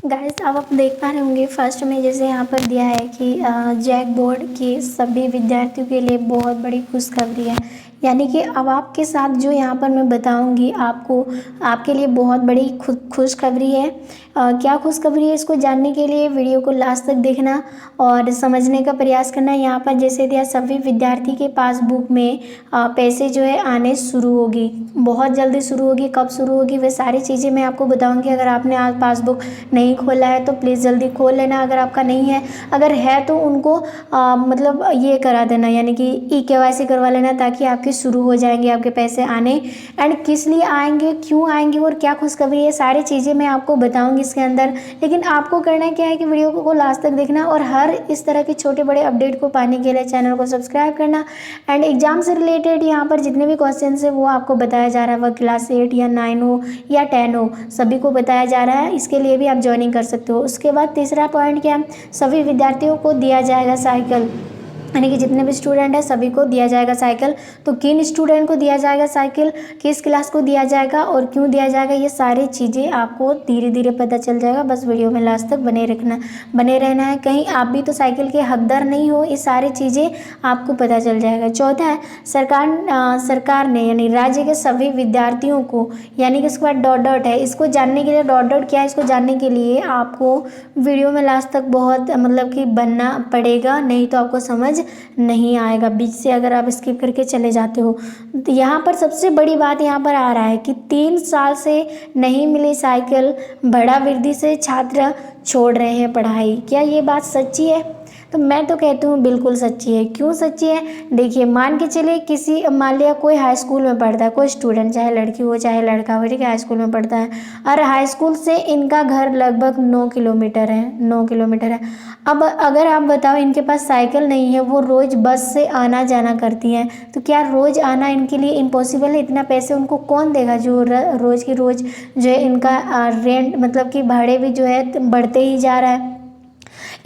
Guys अब आप देख पा रहे होंगे फर्स्ट में जैसे यहाँ पर दिया है कि जैक बोर्ड की सभी विद्यार्थियों के लिए बहुत बड़ी खुशखबरी है। यानी कि अब आपके साथ जो यहाँ पर मैं बताऊंगी आपको आपके लिए बहुत बड़ी खुशखबरी है। क्या खुशखबरी है इसको जानने के लिए वीडियो को लास्ट तक देखना और समझने का प्रयास करना। यहाँ पर जैसे दिया सभी विद्यार्थी के पासबुक में पैसे जो है आने शुरू होगी, बहुत जल्दी शुरू होगी। कब शुरू होगी वे सारी चीज़ें मैं आपको बताऊंगी। अगर आपने आज पासबुक नहीं खोला है तो प्लीज़ जल्दी खोल लेना। अगर आपका नहीं है, अगर है तो उनको मतलब ये करा देना, यानी कि KYC करवा लेना, ताकि आपके शुरू हो जाएंगे आपके पैसे आने। एंड किस लिए आएंगे, क्यों आएंगे और क्या खुशखबरी है, सारी चीज़ें मैं आपको बताऊंगी इसके अंदर। लेकिन आपको करना क्या है कि वीडियो को लास्ट तक देखना और हर इस तरह के छोटे बड़े अपडेट को पाने के लिए चैनल को सब्सक्राइब करना। एंड एग्जाम से रिलेटेड यहाँ पर जितने भी क्वेश्चन है वो आपको बताया जा रहा है, वह क्लास 8 या 9 हो या 10 हो, सभी को बताया जा रहा है। इसके लिए भी आप ज्वाइनिंग कर सकते हो। उसके बाद तीसरा पॉइंट क्या है, सभी विद्यार्थियों को दिया जाएगा साइकिल, यानी कि जितने भी स्टूडेंट हैं सभी को दिया जाएगा साइकिल। तो किन स्टूडेंट को दिया जाएगा साइकिल, किस क्लास को दिया जाएगा और क्यों दिया जाएगा, ये सारी चीज़ें आपको धीरे धीरे पता चल जाएगा। बस वीडियो में लास्ट तक बने रहना है। कहीं आप भी तो साइकिल के हकदार नहीं हो, ये सारी चीज़ें आपको पता चल जाएगा। चौथा है सरकार ने यानी राज्य के सभी विद्यार्थियों को, यानी कि इसके बाद डॉट डॉट है, इसको जानने के लिए डॉट डॉट क्या है, इसको जानने के लिए आपको वीडियो में लास्ट तक बहुत मतलब कि बनना पड़ेगा, नहीं तो आपको समझ नहीं आएगा। बीच से अगर आप स्किप करके चले जाते हो तो यहाँ पर सबसे बड़ी बात यहाँ पर आ रहा है कि 3 साल से नहीं मिली साइकिल, बड़ा वृद्धि से छात्र छोड़ रहे हैं पढ़ाई। क्या ये बात सच्ची है? तो मैं तो कहती हूँ बिल्कुल सच्ची है। क्यों सच्ची है? देखिए, मान के चले मान लिया कोई हाई स्कूल में पढ़ता है, कोई स्टूडेंट चाहे लड़की हो चाहे लड़का हो, ठीक है, हाई स्कूल में पढ़ता है और हाई स्कूल से इनका घर लगभग 9 किलोमीटर है, 9 किलोमीटर है। अब अगर आप बताओ इनके पास साइकिल नहीं है, वो रोज़ बस से आना जाना करती हैं, तो क्या रोज़ आना इनके लिए इम्पॉसिबल है? इतना पैसे उनको कौन देगा? जो रोज़ की रोज़ जो है इनका रेंट मतलब कि भाड़े भी जो है बढ़ते ही जा रहा है।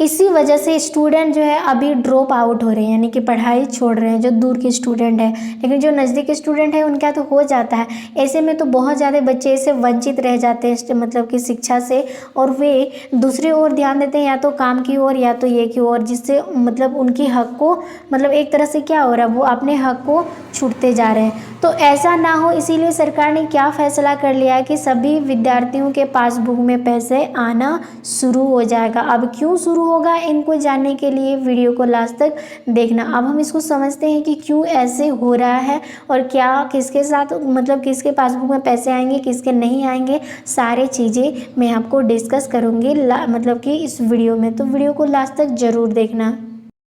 इसी वजह से स्टूडेंट जो है अभी ड्रॉप आउट हो रहे हैं, यानी कि पढ़ाई छोड़ रहे हैं, जो दूर के स्टूडेंट हैं। लेकिन जो नज़दीक के स्टूडेंट है उनका तो हो जाता है। ऐसे में तो बहुत ज़्यादा बच्चे ऐसे वंचित रह जाते हैं मतलब कि शिक्षा से, और वे दूसरी ओर ध्यान देते हैं, या तो काम की ओर या तो ये की ओर, जिससे मतलब उनकी हक को मतलब एक तरह से क्या हो रहा है, वो अपने हक को छूटते जा रहे हैं। तो ऐसा ना हो, इसीलिए सरकार ने क्या फैसला कर लिया है कि सभी विद्यार्थियों के पासबुक में पैसे आना शुरू हो जाएगा। अब क्यों शुरू होगा, इनको जानने के लिए वीडियो को लास्ट तक देखना। अब हम इसको समझते हैं कि क्यों ऐसे हो रहा है और क्या किसके साथ मतलब किसके पासबुक में पैसे आएंगे, किसके नहीं आएंगे, सारे चीज़ें मैं आपको डिस्कस करूँगी मतलब कि इस वीडियो में। तो वीडियो को लास्ट तक ज़रूर देखना।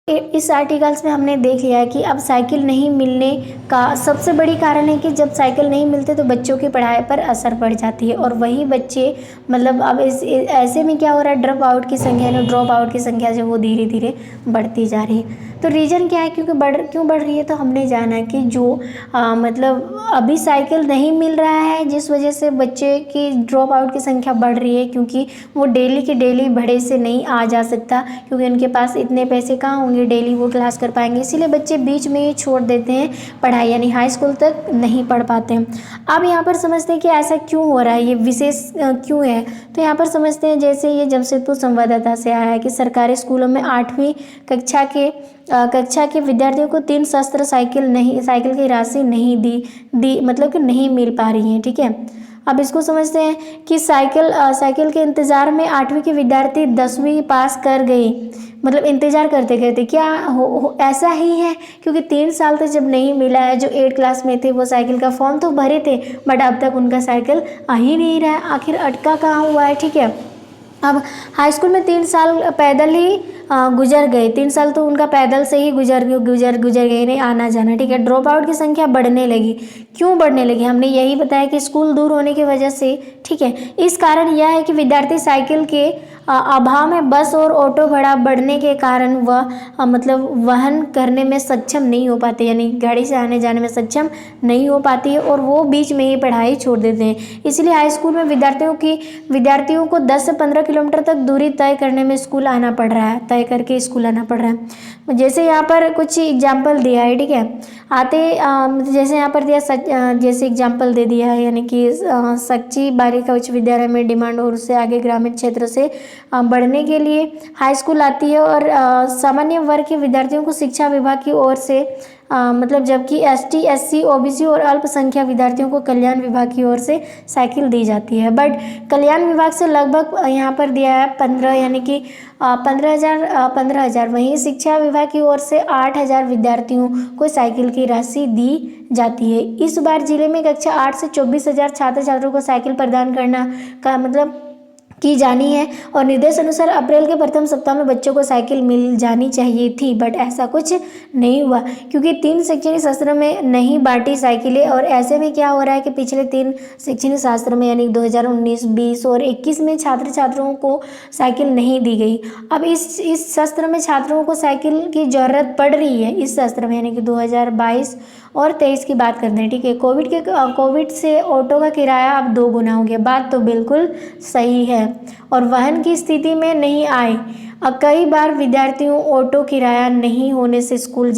इस आर्टिकल्स में हमने देख लिया है कि अब साइकिल नहीं मिलने का सबसे बड़ी कारण है कि जब साइकिल नहीं मिलते तो बच्चों की पढ़ाई पर असर पड़ जाती है, और वही बच्चे मतलब अब ऐसे में क्या हो रहा है, ड्रॉप आउट की संख्या जो वो धीरे धीरे बढ़ती जा रही है। तो रीज़न क्या है, क्यों बढ़ रही है, तो हमने जाना कि जो मतलब अभी साइकिल नहीं मिल रहा है, जिस वजह से बच्चे की ड्रॉप आउट की संख्या बढ़ रही है, क्योंकि वो डेली की डेली भाड़े से नहीं आ जा सकता, क्योंकि उनके पास इतने पैसे कहाँ होंगे डेली वो क्लास कर पाएंगे। इसीलिए बच्चे बीच में ही छोड़ देते हैं पढ़ाई, यानी हाई स्कूल तक नहीं पढ़ पाते हैं। अब यहाँ पर समझते हैं कि ऐसा क्यों हो रहा है, ये विशेष क्यों है। तो यहाँ पर समझते हैं, जैसे ये जमशेदपुर संवाददाता से आया है कि सरकारी स्कूलों में 8वीं कक्षा के विद्यार्थियों को 3 सस्त्र साइकिल की राशि नहीं दी मतलब कि नहीं मिल पा रही है, ठीक है। अब इसको समझते हैं कि साइकिल के इंतज़ार में 8वीं के विद्यार्थी 10वीं पास कर गई, मतलब इंतज़ार करते करते क्या ऐसा ही है, क्योंकि 3 साल तक जब नहीं मिला है, जो 8 क्लास में थे वो साइकिल का फॉर्म तो भरे थे, बट अब तक उनका साइकिल आ ही नहीं रहा है। आखिर अटका कहाँ हुआ है, ठीक है। अब हाई स्कूल में 3 साल पैदल ही गुजर गए, 3 साल तो उनका पैदल से ही गुजर गए, नहीं आना जाना, ठीक है। ड्रॉप आउट की संख्या बढ़ने लगी। क्यों बढ़ने लगी, हमने यही बताया कि स्कूल दूर होने की वजह से, ठीक है। इस कारण यह है कि विद्यार्थी साइकिल के अभाव में बस और ऑटो भाड़ा बढ़ने के कारण वह मतलब वहन करने में सक्षम नहीं हो पाते, यानी गाड़ी से आने जाने में सक्षम नहीं हो पाती है और वो बीच में ही पढ़ाई छोड़ देते हैं। इसलिए हाई स्कूल में विद्यार्थियों को 10 से 15 किलोमीटर तक दूरी तय करने में स्कूल आना पड़ रहा है, तय करके स्कूल आना पड़ रहा है। जैसे यहाँ पर कुछ एग्जाम्पल दिया है, ठीक है, जैसे यहाँ पर जैसे एग्जाम्पल दे दिया है, यानी कि सच्ची बालिका उच्च विद्यालय में डिमांड और उससे आगे ग्रामीण क्षेत्र से बढ़ने के लिए हाई स्कूल आती है और सामान्य वर्ग के विद्यार्थियों को शिक्षा विभाग की ओर से मतलब जबकि ST SC OBC और अल्पसंख्यक विद्यार्थियों को कल्याण विभाग की ओर से साइकिल दी जाती है। बट कल्याण विभाग से लगभग यहाँ पर दिया है 15, यानी कि 15,000। वहीं शिक्षा विभाग की ओर से 8,000 विद्यार्थियों को साइकिल की राशि दी जाती है। इस बार जिले में कक्षा 8 से 24,000 छात्र छात्रों को साइकिल प्रदान करना का मतलब की जानी है और निर्देश अनुसार अप्रैल के प्रथम सप्ताह में बच्चों को साइकिल मिल जानी चाहिए थी, बट ऐसा कुछ नहीं हुआ क्योंकि 3 शैक्षणिक सत्र में नहीं बांटी साइकिलें। और ऐसे में क्या हो रहा है कि पिछले 3 शैक्षणिक सत्र में यानी 2019, 20 और 21 में छात्र छात्रों को साइकिल नहीं दी गई। अब इस सत्र में छात्रों को साइकिल की ज़रूरत पड़ रही है, इस सत्र में यानी कि 2022 और 23 की बात करते हैं, ठीक है। कोविड से ऑटो का किराया अब 2 गुना हो गया, बात तो बिल्कुल सही है और वहन की स्थिति में नहीं आए। अब कई बार विद्यार्थियों ऑटो किराया नहीं होने से स्कूल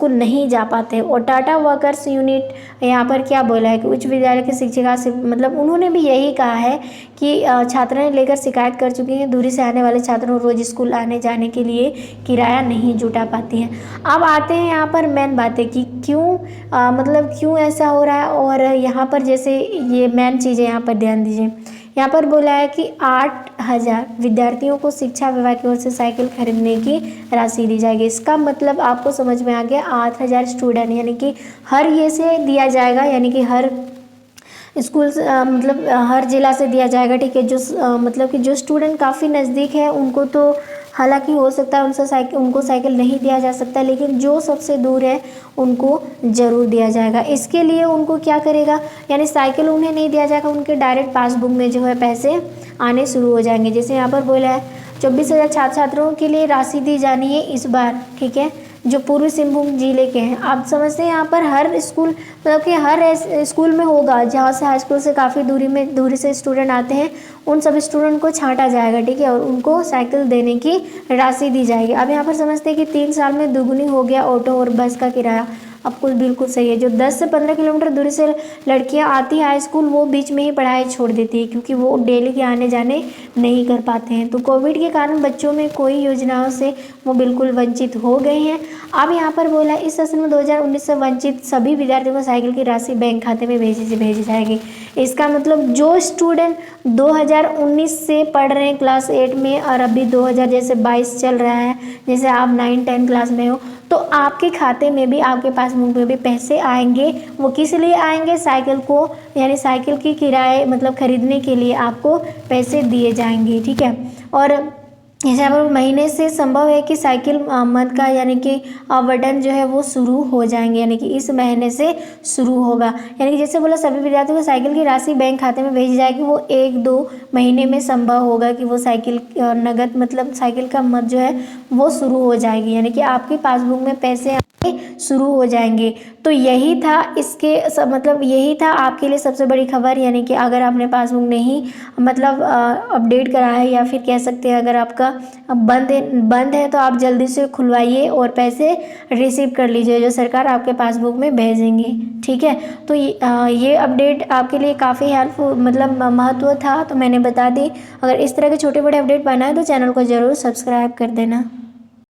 नहीं जा पाते। और टाटा वर्कर्स यूनिट यहाँ पर क्या बोला है कि उच्च विद्यालय की शिक्षिका से मतलब उन्होंने भी यही कहा है कि छात्राएं लेकर शिकायत कर चुकी हैं, दूरी से आने वाले छात्रों रोज स्कूल आने जाने के लिए किराया नहीं जुटा पाती हैं। अब आते हैं यहाँ पर मेन बातें कि क्यों ऐसा हो रहा है। और यहाँ पर जैसे ये मेन चीज़ें यहाँ पर ध्यान दीजिए, यहाँ पर बोला है कि 8,000 विद्यार्थियों को शिक्षा विभाग की ओर से साइकिल खरीदने की राशि दी जाएगी। इसका मतलब आपको समझ में आ गया, 8,000 स्टूडेंट यानी कि हर ये से दिया जाएगा, यानी कि हर स्कूल हर जिला से दिया जाएगा, ठीक है। जो स्टूडेंट काफ़ी नज़दीक है उनको तो हालांकि हो सकता है उनको साइकिल नहीं दिया जा सकता, लेकिन जो सबसे दूर है उनको ज़रूर दिया जाएगा। इसके लिए उनको क्या करेगा, यानी साइकिल उन्हें नहीं दिया जाएगा, उनके डायरेक्ट पासबुक में जो है पैसे आने शुरू हो जाएंगे। जैसे यहाँ पर बोला है 24,000 छात्र छात्रों के लिए राशि दी जानी है इस बार, ठीक है, जो पूर्वी सिंहभूम जिले के हैं। आप समझते हैं यहाँ पर हर स्कूल कि हर स्कूल में होगा जहाँ से हाई स्कूल से काफ़ी दूरी से स्टूडेंट आते हैं, उन सभी स्टूडेंट को छांटा जाएगा, ठीक है, और उनको साइकिल देने की राशि दी जाएगी। अब यहाँ पर समझते हैं कि 3 साल में दुगुनी हो गया ऑटो और बस का किराया। अब कुछ बिल्कुल सही है। जो 10 से 15 किलोमीटर दूरी से लड़कियां आती हैं हाई स्कूल, वो बीच में ही पढ़ाई छोड़ देती है क्योंकि वो डेली के आने जाने नहीं कर पाते हैं। तो कोविड के कारण बच्चों में कोई योजनाओं से वो बिल्कुल वंचित हो गए हैं। अब यहाँ पर बोला इस सत्र में 2019 से वंचित सभी विद्यार्थियों को साइकिल की राशि बैंक खाते में भेजी जाएगी। इसका मतलब जो स्टूडेंट 2019 से पढ़ रहे हैं क्लास 8 में और अभी 2022 चल रहा है, जैसे आप 9-10 क्लास में हो, तो आपके खाते में भी आपके पासबुक में भी पैसे आएंगे। वो किस लिए आएंगे, साइकिल को यानी साइकिल की किराए खरीदने के लिए आपको पैसे दिए जाएंगे, ठीक है। और जैसे अब महीने से संभव है कि साइकिल मंथ का यानी कि आवंटन जो है वो शुरू हो जाएंगे, यानी कि इस महीने से शुरू होगा। यानी कि जैसे बोला सभी विद्यार्थियों को साइकिल की राशि बैंक खाते में भेजी जाएगी, वो 1-2 महीने में संभव होगा कि वो साइकिल नगद साइकिल का मत जो है वो शुरू हो जाएगी, यानी कि आपके पासबुक में पैसे शुरू हो जाएंगे। तो यही था यही था आपके लिए सबसे बड़ी खबर, यानी कि अगर आपने पासबुक नहीं अपडेट करा है या फिर कह सकते हैं अगर आपका बंद है तो आप जल्दी से खुलवाइए और पैसे रिसीव कर लीजिए जो सरकार आपके पासबुक में भेजेंगे, ठीक है। तो ये अपडेट आपके लिए काफ़ी हेल्पफुल महत्व था, तो मैंने बता दी। अगर इस तरह के छोटे बड़े अपडेट पाना है तो चैनल को ज़रूर सब्सक्राइब कर देना।